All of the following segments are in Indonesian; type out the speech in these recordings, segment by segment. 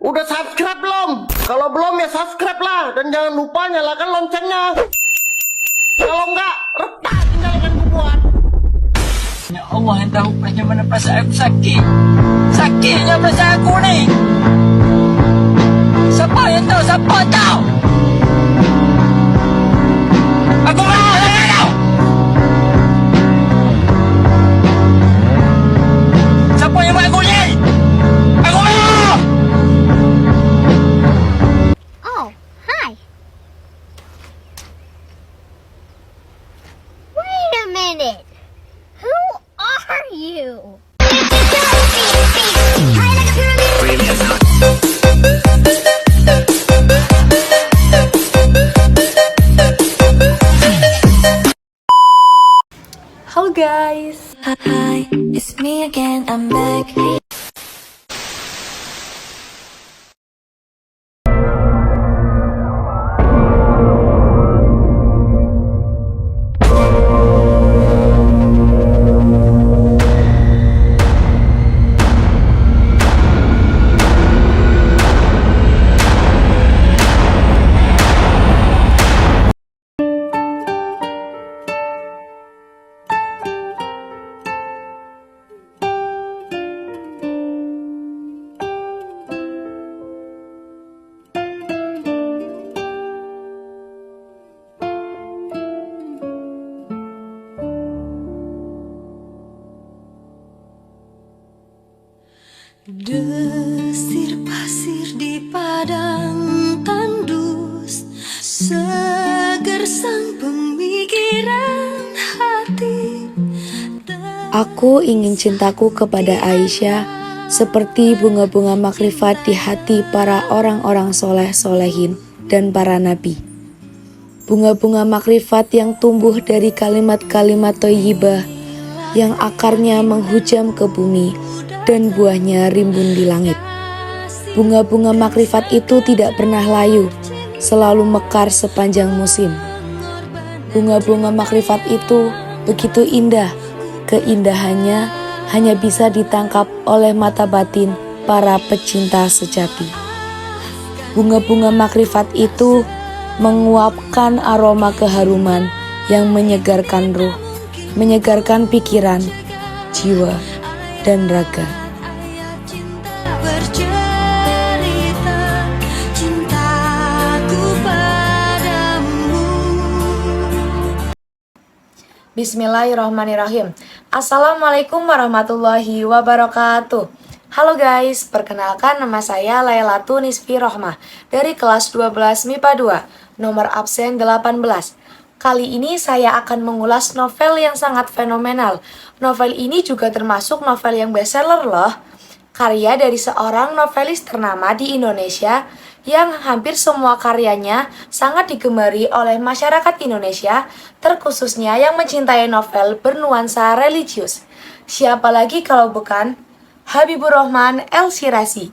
Udah subscribe belum? Kalau belum ya subscribe lah. Dan jangan lupa nyalakan loncengnya. Kalau enggak, retak tinggalkan kubuat. Ya Allah yang tahu bagaimana perasaan aku sakit. Sakitnya perasaan aku ni. Siapa yang tahu? Siapa tahu? Aku mahu dengan kau. Siapa yang buat aku ni? Aku mahu. Oh, hi. Wait a minute. Who are you? Halo guys. Hi, it's me again, I'm back. Desir pasir di padang tandus, segersang pemikiran hati. Aku ingin cintaku kepada Aisyah seperti bunga-bunga makrifat di hati para orang-orang soleh-solehin dan para nabi. Bunga-bunga makrifat yang tumbuh dari kalimat-kalimat thayyibah yang akarnya menghujam ke bumi dan buahnya rimbun di langit. Bunga-bunga makrifat itu tidak pernah layu, selalu mekar sepanjang musim. Bunga-bunga makrifat itu begitu indah, keindahannya hanya bisa ditangkap oleh mata batin para pecinta sejati. Bunga-bunga makrifat itu menguapkan aroma keharuman yang menyegarkan ruh, menyegarkan pikiran, jiwa, dan raga. Bercerita cintaku padamu. Bismillahirrahmanirrahim. Assalamualaikum warahmatullahi wabarakatuh. Halo guys, perkenalkan nama saya Lailatu Nisfi Rohmah dari kelas 12 MIPA 2, nomor absen 18. Kali ini saya akan mengulas novel yang sangat fenomenal. Novel ini juga termasuk novel yang bestseller loh. Karya dari seorang novelis ternama di Indonesia yang hampir semua karyanya sangat digemari oleh masyarakat Indonesia, terkhususnya yang mencintai novel bernuansa religius. Siapa lagi kalau bukan Habibur Rahman El-Shirazi.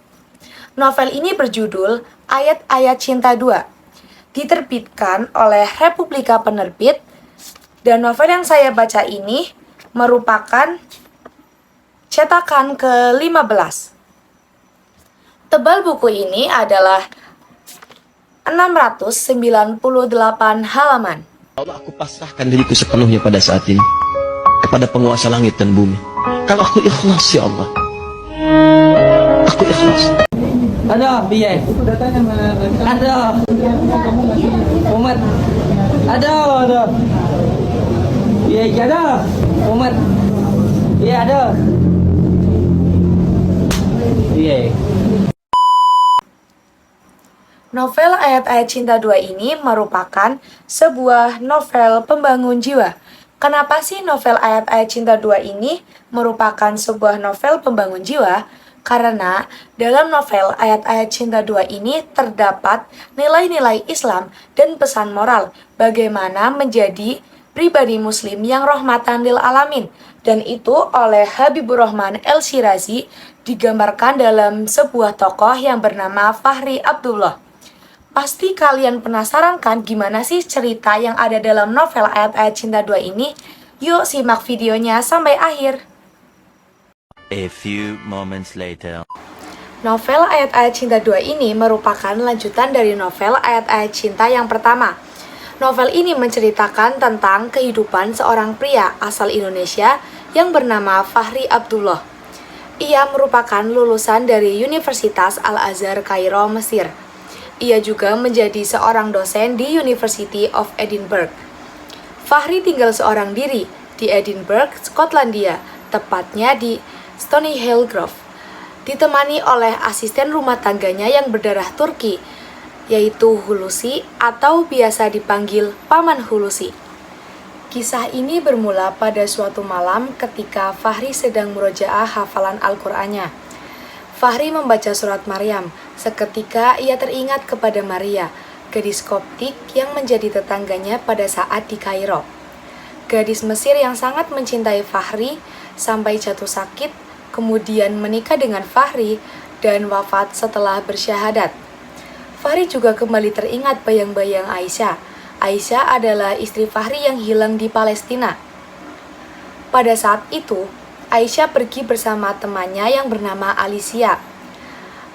Novel ini berjudul Ayat-Ayat Cinta 2. Diterbitkan oleh Republika Penerbit, dan novel yang saya baca ini merupakan cetakan ke-15. Tebal buku ini adalah 698 halaman. Allah, aku pasrahkan diriku sepenuhnya pada saat ini kepada penguasa langit dan bumi. Kalau aku ikhlas, ya Allah, aku ikhlas. Ada, biar. Itu datanya mana? Ada. Umat. Ada. Ya, ada. Umat. Ya, ada. Iya. Novel Ayat-Ayat Cinta 2 ini merupakan sebuah novel pembangun jiwa. Kenapa sih novel Ayat-Ayat Cinta 2 ini merupakan sebuah novel pembangun jiwa? Karena dalam novel Ayat-Ayat Cinta 2 ini terdapat nilai-nilai Islam dan pesan moral bagaimana menjadi pribadi muslim yang rahmatan lil alamin. Dan itu oleh Habibur Rahman El-Shirazi digambarkan dalam sebuah tokoh yang bernama Fahri Abdullah. Pasti kalian penasaran kan gimana sih cerita yang ada dalam novel Ayat-Ayat Cinta 2 ini? Yuk simak videonya sampai akhir. A few moments later. Novel Ayat-Ayat Cinta 2 ini merupakan lanjutan dari novel Ayat-Ayat Cinta yang pertama. Novel ini menceritakan tentang kehidupan seorang pria asal Indonesia yang bernama Fahri Abdullah. Ia merupakan lulusan dari Universitas Al-Azhar Kairo, Mesir. Ia juga menjadi seorang dosen di University of Edinburgh. Fahri tinggal seorang diri di Edinburgh, Skotlandia, tepatnya di Stony Hill Grove, ditemani oleh asisten rumah tangganya yang berdarah Turki, yaitu Hulusi atau biasa dipanggil Paman Hulusi. Kisah ini bermula pada suatu malam ketika Fahri sedang murojaah hafalan Al-Qur'annya. Fahri membaca surat Maryam. Seketika ia teringat kepada Maria, gadis Koptik yang menjadi tetangganya pada saat di Kairo. Gadis Mesir yang sangat mencintai Fahri sampai jatuh sakit, kemudian menikah dengan Fahri dan wafat setelah bersyahadat. Fahri juga kembali teringat bayang-bayang Aisyah. Aisyah adalah istri Fahri yang hilang di Palestina. Pada saat itu, Aisyah pergi bersama temannya yang bernama Alicia.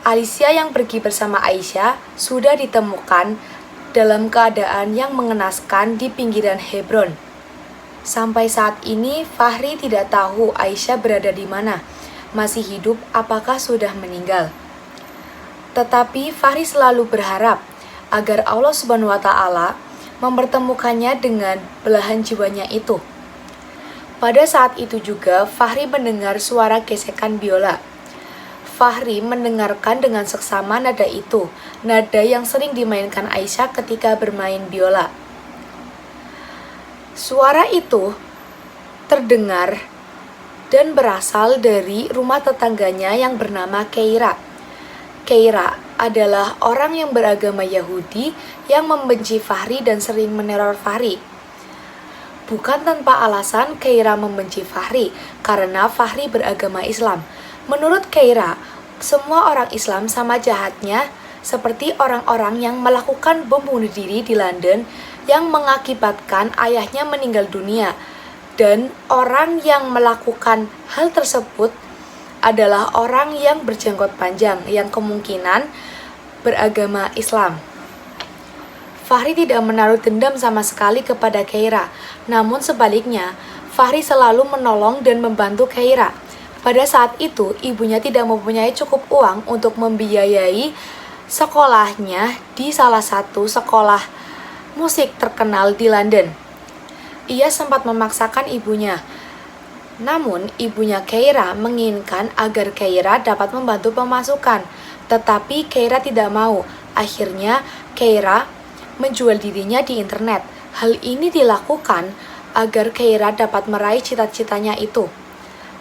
Alicia yang pergi bersama Aisyah sudah ditemukan dalam keadaan yang mengenaskan di pinggiran Hebron. Sampai saat ini, Fahri tidak tahu Aisyah berada di mana, masih hidup apakah sudah meninggal. Tetapi Fahri selalu berharap agar Allah Subhanahu wa Ta'ala mempertemukannya dengan belahan jiwanya itu. Pada saat itu juga Fahri mendengar suara gesekan biola. Fahri mendengarkan dengan seksama nada itu, nada yang sering dimainkan Aisyah ketika bermain biola. Suara itu terdengar dan berasal dari rumah tetangganya yang bernama Keira. Keira adalah orang yang beragama Yahudi yang membenci Fahri dan sering meneror Fahri. Bukan tanpa alasan Keira membenci Fahri, karena Fahri beragama Islam. Menurut Keira, semua orang Islam sama jahatnya seperti orang-orang yang melakukan bom bunuh diri di London yang mengakibatkan ayahnya meninggal dunia. Dan orang yang melakukan hal tersebut adalah orang yang berjanggot panjang yang kemungkinan beragama Islam. Fahri tidak menaruh dendam sama sekali kepada Keira, namun sebaliknya, Fahri selalu menolong dan membantu Keira. Pada saat itu, ibunya tidak mempunyai cukup uang untuk membiayai sekolahnya di salah satu sekolah musik terkenal di London. Ia sempat memaksakan ibunya. Namun, ibunya Keira menginginkan agar Keira dapat membantu pemasukan, tetapi Keira tidak mau. Akhirnya, Keira menjual dirinya di internet. Hal ini dilakukan agar Keira dapat meraih cita-citanya itu.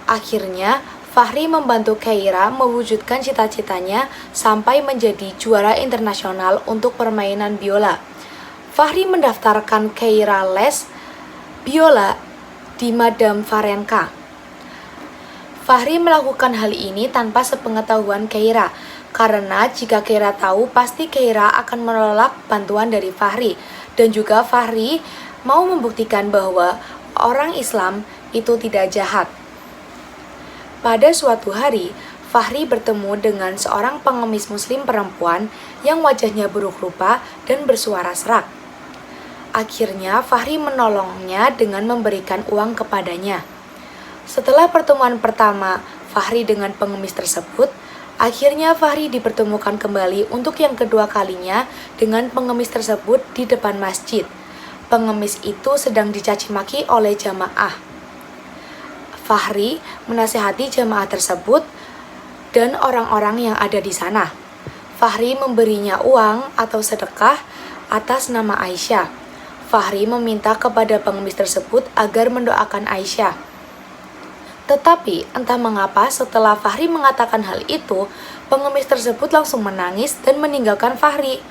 Akhirnya, Fahri membantu Keira mewujudkan cita-citanya sampai menjadi juara internasional untuk permainan biola. Fahri mendaftarkan Keira les biola di Madame Varenka. Fahri melakukan hal ini tanpa sepengetahuan Keira, karena jika Keira tahu, pasti Keira akan menolak bantuan dari Fahri. Dan juga Fahri mau membuktikan bahwa orang Islam itu tidak jahat. Pada suatu hari, Fahri bertemu dengan seorang pengemis muslim perempuan yang wajahnya buruk rupa dan bersuara serak. Akhirnya, Fahri menolongnya dengan memberikan uang kepadanya. Setelah pertemuan pertama Fahri dengan pengemis tersebut, akhirnya Fahri dipertemukan kembali untuk yang kedua kalinya dengan pengemis tersebut di depan masjid. Pengemis itu sedang dicaci maki oleh jamaah. Fahri menasihati jamaah tersebut dan orang-orang yang ada di sana. Fahri memberinya uang atau sedekah atas nama Aisyah. Fahri meminta kepada pengemis tersebut agar mendoakan Aisyah. Tetapi entah mengapa setelah Fahri mengatakan hal itu, pengemis tersebut langsung menangis dan meninggalkan Fahri.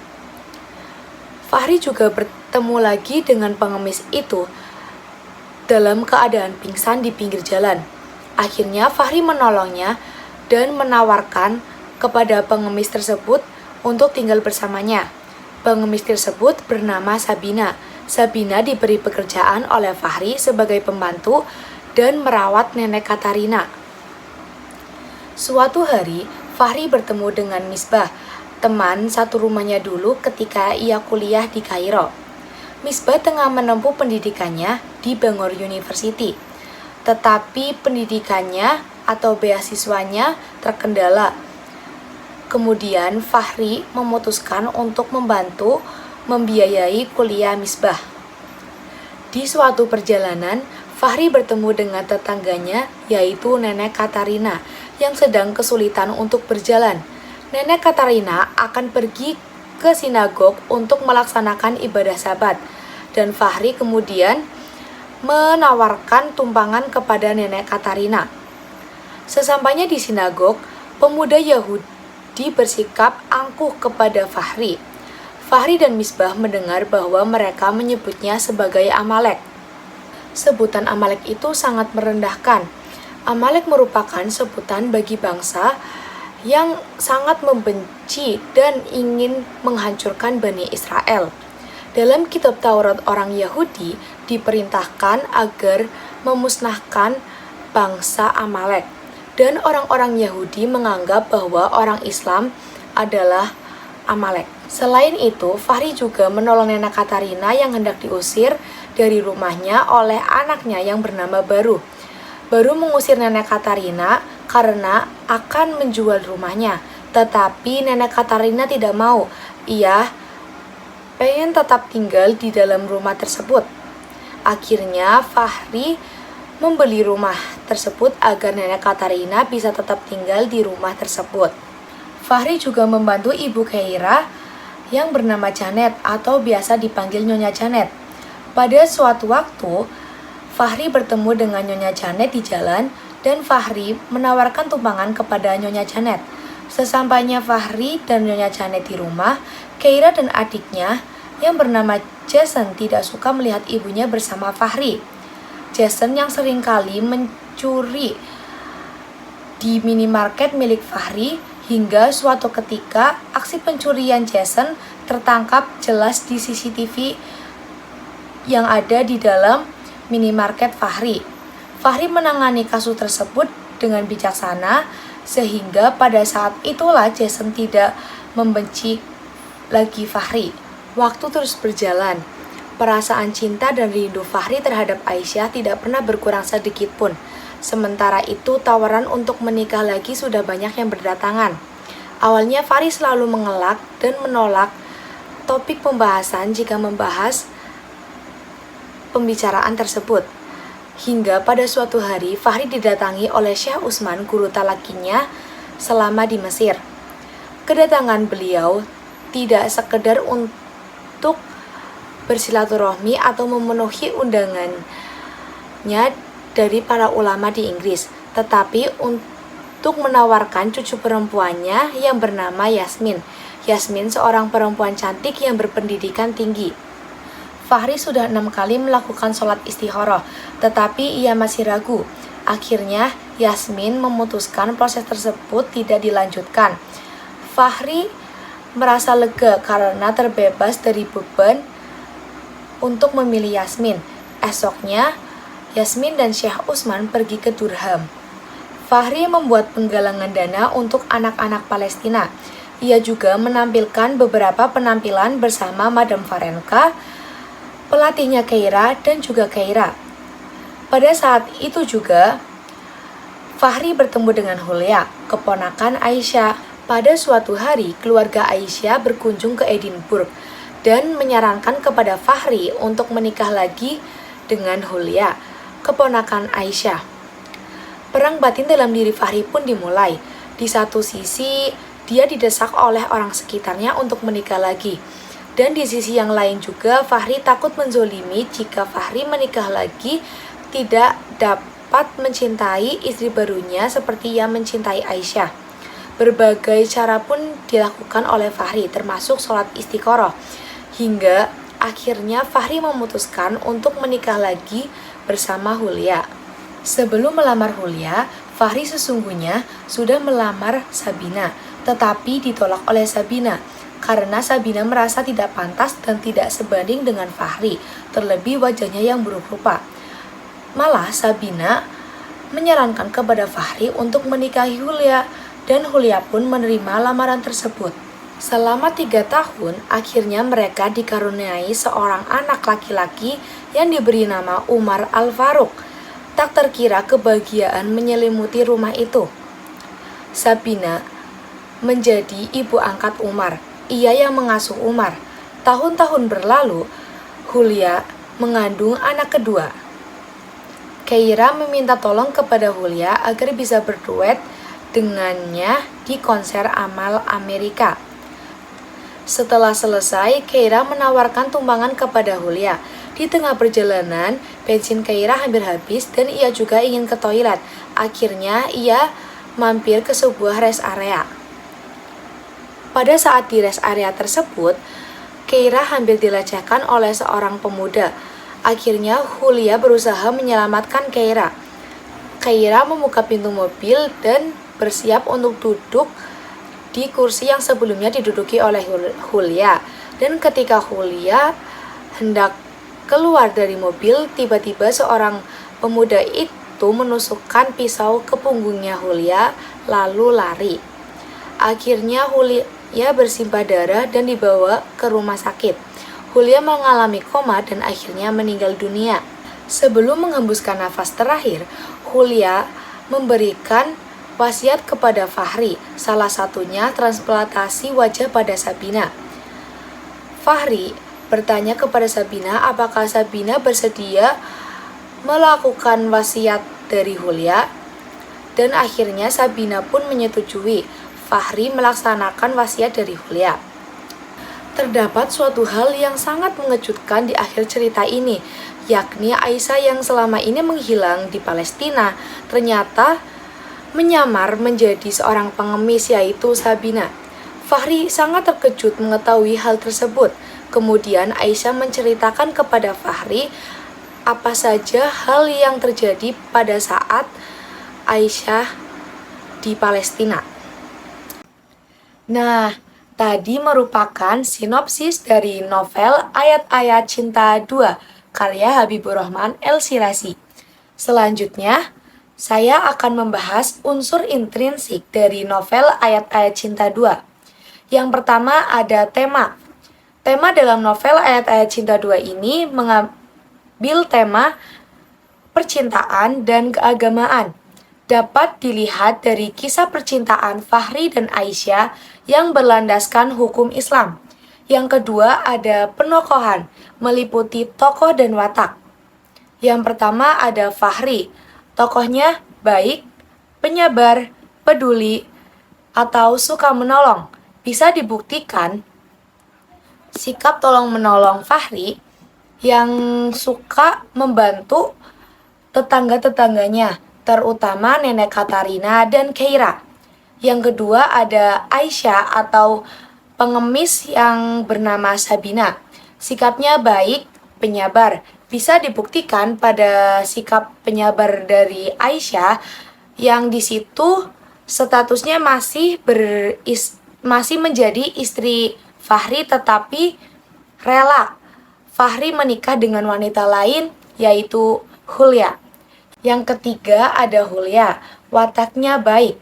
Fahri juga bertemu lagi dengan pengemis itu dalam keadaan pingsan di pinggir jalan. Akhirnya Fahri menolongnya dan menawarkan kepada pengemis tersebut untuk tinggal bersamanya. Pengemis tersebut bernama Sabina. Sabina diberi pekerjaan oleh Fahri sebagai pembantu dan merawat nenek Katarina. Suatu hari, Fahri bertemu dengan Misbah, teman satu rumahnya dulu ketika ia kuliah di Kairo. Misbah tengah menempuh pendidikannya di Bangor University, tetapi pendidikannya atau beasiswanya terkendala. Kemudian Fahri memutuskan untuk membantu membiayai kuliah Misbah. Di suatu perjalanan, Fahri bertemu dengan tetangganya yaitu Nenek Katarina yang sedang kesulitan untuk berjalan. Nenek Katarina akan pergi ke sinagog untuk melaksanakan ibadah Sabat, dan Fahri kemudian menawarkan tumpangan kepada Nenek Katarina. Sesampainya di sinagog, pemuda Yahudi bersikap angkuh kepada Fahri. Fahri dan Misbah mendengar bahwa mereka menyebutnya sebagai Amalek. Sebutan Amalek itu sangat merendahkan. Amalek merupakan sebutan bagi bangsa yang sangat membenci dan ingin menghancurkan Bani Israel. Dalam kitab Taurat orang Yahudi diperintahkan agar memusnahkan bangsa Amalek, dan orang-orang Yahudi menganggap bahwa orang Islam adalah Amalek. Selain itu, Fahri juga menolong Nenek Katarina yang hendak diusir dari rumahnya oleh anaknya yang bernama Baru. Baru mengusir Nenek Katarina karena akan menjual rumahnya, tetapi Nenek Katarina tidak mau. Ia pengen tetap tinggal di dalam rumah tersebut. Akhirnya Fahri membeli rumah tersebut agar Nenek Katarina bisa tetap tinggal di rumah tersebut. Fahri juga membantu Ibu Keira yang bernama Janet atau biasa dipanggil Nyonya Janet. Pada suatu waktu, Fahri bertemu dengan Nyonya Janet di jalan dan Fahri menawarkan tumpangan kepada Nyonya Janet. Sesampainya Fahri dan Nyonya Janet di rumah, Keira dan adiknya yang bernama Jason tidak suka melihat ibunya bersama Fahri. Jason yang seringkali mencuri di minimarket milik Fahri, hingga suatu ketika aksi pencurian Jason tertangkap jelas di CCTV yang ada di dalam minimarket Fahri. Fahri menangani kasus tersebut dengan bijaksana sehingga pada saat itulah Jason tidak membenci lagi Fahri. Waktu terus berjalan. Perasaan cinta dan rindu Fahri terhadap Aisyah tidak pernah berkurang sedikit pun. Sementara itu tawaran untuk menikah lagi sudah banyak yang berdatangan. Awalnya Fahri selalu mengelak dan menolak topik pembahasan jika membahas pembicaraan tersebut. Hingga pada suatu hari Fahri didatangi oleh Syekh Utsman, guru talakinya selama di Mesir. Kedatangan beliau tidak sekedar untuk bersilaturahmi atau memenuhi undangannya dari para ulama di Inggris, tetapi untuk menawarkan cucu perempuannya yang bernama Yasmin. Yasmin seorang perempuan cantik yang berpendidikan tinggi. Fahri sudah 6 kali melakukan sholat istikharah, tetapi ia masih ragu. Akhirnya, Yasmin memutuskan proses tersebut tidak dilanjutkan. Fahri merasa lega karena terbebas dari beban untuk memilih Yasmin. Esoknya, Yasmin dan Syekh Utsman pergi ke Durham. Fahri membuat penggalangan dana untuk anak-anak Palestina. Ia juga menampilkan beberapa penampilan bersama Madam Varenka, pelatihnya Keira, dan juga Keira. Pada saat itu juga, Fahri bertemu dengan Hulya, keponakan Aisyah. Pada suatu hari, keluarga Aisyah berkunjung ke Edinburgh dan menyarankan kepada Fahri untuk menikah lagi dengan Hulya, keponakan Aisyah. Perang batin dalam diri Fahri pun dimulai. Di satu sisi, dia didesak oleh orang sekitarnya untuk menikah lagi. Dan di sisi yang lain juga, Fahri takut menzolimi jika Fahri menikah lagi tidak dapat mencintai istri barunya seperti yang mencintai Aisyah. Berbagai cara pun dilakukan oleh Fahri, termasuk sholat istikharah. Hingga akhirnya Fahri memutuskan untuk menikah lagi bersama Hulya. Sebelum melamar Hulya, Fahri sesungguhnya sudah melamar Sabina, tetapi ditolak oleh Sabina karena Sabina merasa tidak pantas dan tidak sebanding dengan Fahri, terlebih wajahnya yang buruk rupa. Malah Sabina menyarankan kepada Fahri untuk menikahi Hulya, dan Hulia pun menerima lamaran tersebut. Selama 3 tahun, akhirnya mereka dikaruniai seorang anak laki-laki yang diberi nama Umar Al-Faruq. Tak terkira kebahagiaan menyelimuti rumah itu. Sabina menjadi ibu angkat Umar. Ia yang mengasuh Umar. Tahun-tahun berlalu, Hulia mengandung anak kedua. Keira meminta tolong kepada Hulia agar bisa berduet dengannya di konser Amal Amerika. Setelah selesai, Keira menawarkan tumpangan kepada Hulia. Di tengah perjalanan, bensin Keira hampir habis dan ia juga ingin ke toilet. Akhirnya, ia mampir ke sebuah rest area. Pada saat di rest area tersebut, Keira hampir dilecehkan oleh seorang pemuda. Akhirnya, Hulia berusaha menyelamatkan Keira. Keira membuka pintu mobil dan bersiap untuk duduk di kursi yang sebelumnya diduduki oleh Hulia. Dan ketika Hulia hendak keluar dari mobil, tiba-tiba seorang pemuda itu menusukkan pisau ke punggungnya Hulia, lalu lari. Akhirnya Hulia bersimbah darah dan dibawa ke rumah sakit. Hulia mengalami koma dan akhirnya meninggal dunia. Sebelum menghembuskan nafas terakhir, Hulia memberikan wasiat kepada Fahri, salah satunya transplantasi wajah pada Sabina. Fahri bertanya kepada Sabina apakah Sabina bersedia melakukan wasiat dari Hulia, dan akhirnya Sabina pun menyetujui. Fahri melaksanakan wasiat dari Hulia. Terdapat suatu hal yang sangat mengejutkan di akhir cerita ini, yakni Aisyah yang selama ini menghilang di Palestina ternyata menyamar menjadi seorang pengemis, yaitu Sabina. Fahri sangat terkejut mengetahui hal tersebut. Kemudian Aisyah menceritakan kepada Fahri apa saja hal yang terjadi pada saat Aisyah di Palestina. Nah, tadi merupakan sinopsis dari novel Ayat-Ayat Cinta 2 karya Habibur Rahman El-Shirazi. Selanjutnya, saya akan membahas unsur intrinsik dari novel Ayat-Ayat Cinta 2. Yang pertama ada tema. Tema dalam novel Ayat-Ayat Cinta 2 ini mengambil tema percintaan dan keagamaan. Dapat dilihat dari kisah percintaan Fahri dan Aisyah yang berlandaskan hukum Islam. Yang kedua ada penokohan, meliputi tokoh dan watak. Yang pertama ada Fahri. Tokohnya baik, penyabar, peduli, atau suka menolong. Bisa dibuktikan sikap tolong-menolong Fahri yang suka membantu tetangga-tetangganya, terutama Nenek Katarina dan Keira. Yang kedua ada Aisyah atau pengemis yang bernama Sabina. Sikapnya baik, penyabar. Bisa dibuktikan pada sikap penyabar dari Aisyah yang di situ statusnya masih menjadi istri Fahri, tetapi rela Fahri menikah dengan wanita lain yaitu Hulia. Yang ketiga ada Hulia, wataknya baik.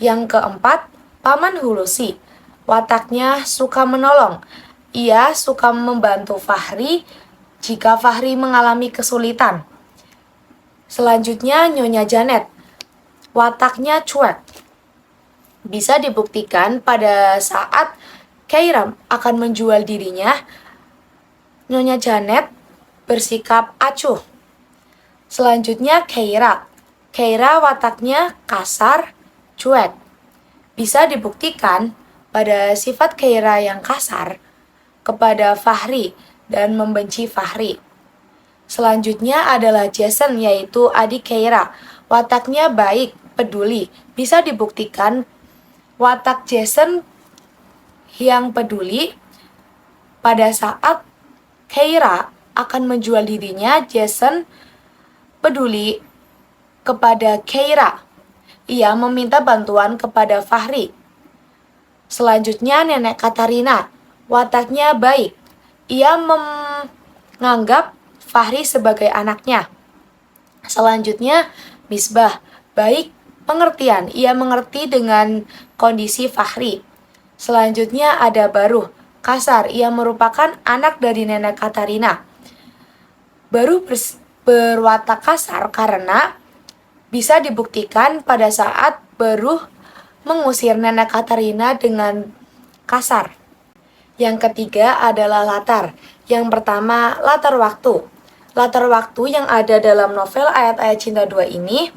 Yang keempat, Paman Hulusi, wataknya suka menolong. Ia suka membantu Fahri jika Fahri mengalami kesulitan. Selanjutnya Nyonya Janet, wataknya cuek. Bisa dibuktikan pada saat Keira akan menjual dirinya, Nyonya Janet bersikap acuh. Selanjutnya Keira. Keira wataknya kasar, cuek. Bisa dibuktikan pada sifat Keira yang kasar kepada Fahri dan membenci Fahri. Selanjutnya adalah Jason, yaitu adik Keira. Wataknya baik, peduli. Bisa dibuktikan watak Jason yang peduli pada saat Keira akan menjual dirinya. Jason peduli kepada Keira. Ia meminta bantuan kepada Fahri. Selanjutnya Nenek Katarina. Wataknya baik. Ia menganggap Fahri sebagai anaknya. Selanjutnya Misbah, baik, Pengertian, ia mengerti dengan kondisi Fahri. Selanjutnya ada Baruh, kasar, ia merupakan anak dari nenek Katarina. Baruh berwatak kasar karena bisa dibuktikan pada saat Baruh mengusir nenek Katarina dengan kasar. Yang ketiga adalah latar. Yang pertama, latar waktu. Latar waktu yang ada dalam novel Ayat-Ayat Cinta 2 ini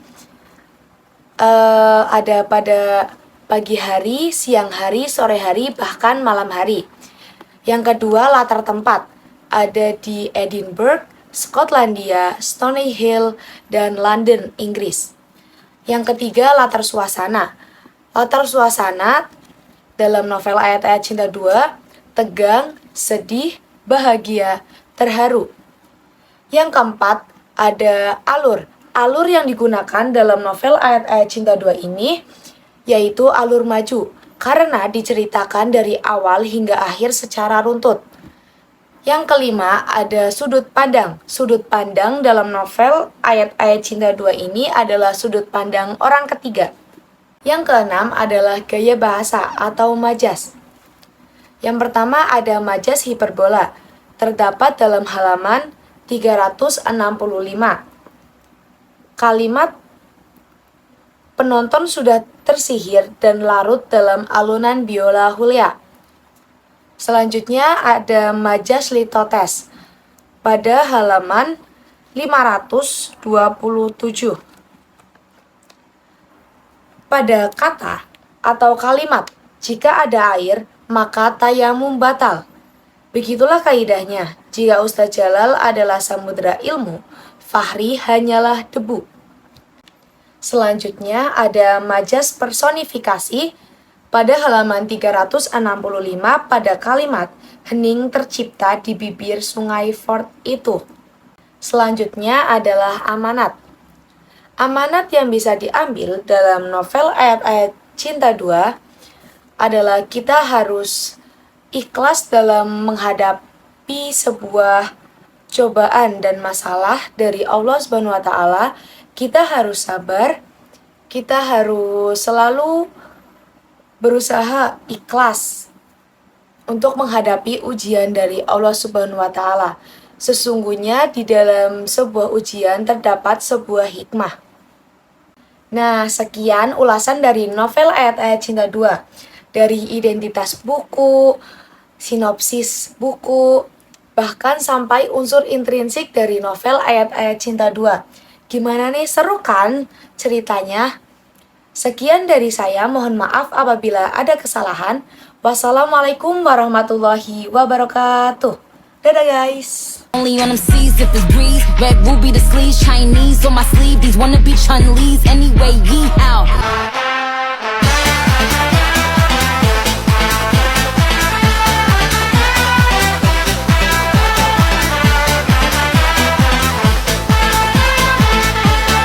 ada pada pagi hari, siang hari, sore hari, bahkan malam hari. Yang kedua, latar tempat. Ada di Edinburgh, Skotlandia, Stony Hill, dan London, Inggris. Yang ketiga, latar suasana. Latar suasana dalam novel Ayat-Ayat Cinta 2, tegang, sedih, bahagia, terharu. Yang keempat, ada alur. Alur yang digunakan dalam novel Ayat-Ayat Cinta 2 ini yaitu alur maju, karena diceritakan dari awal hingga akhir secara runtut. Yang kelima, ada sudut pandang. Sudut pandang dalam novel Ayat-Ayat Cinta 2 ini adalah sudut pandang orang ketiga. Yang keenam adalah gaya bahasa atau majas. Yang pertama ada majas hiperbola, terdapat dalam halaman 365. Kalimat penonton sudah tersihir dan larut dalam alunan biola Julia. Selanjutnya ada majas litotes pada halaman 527. Pada kata atau kalimat, jika ada air, maka tayamum batal. Begitulah kaidahnya. Jika Ustadz Jalal adalah samudra ilmu, Fahri hanyalah debu. Selanjutnya ada majas personifikasi pada halaman 365 pada kalimat hening tercipta di bibir sungai Ford itu. Selanjutnya adalah amanat. Amanat yang bisa diambil dalam novel Ayat-Ayat Cinta 2 adalah kita harus ikhlas dalam menghadapi sebuah cobaan dan masalah dari Allah Subhanahu wa taala. Kita harus sabar, kita harus selalu berusaha ikhlas untuk menghadapi ujian dari Allah Subhanahu wa taala. Sesungguhnya di dalam sebuah ujian terdapat sebuah hikmah. Nah, sekian ulasan dari novel Ayat-Ayat Cinta 2. Dari identitas buku, sinopsis buku, bahkan sampai unsur intrinsik dari novel Ayat-Ayat Cinta 2. Gimana nih, seru kan ceritanya? Sekian dari saya, mohon maaf apabila ada kesalahan. Wassalamualaikum warahmatullahi wabarakatuh. Dadah guys. Only on them seas if it's breeze. Red ruby the sleeves, Chinese on my sleeve. These wanna be Chun-Li's anyway. Yee how.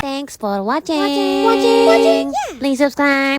Thanks for watching. Please subscribe.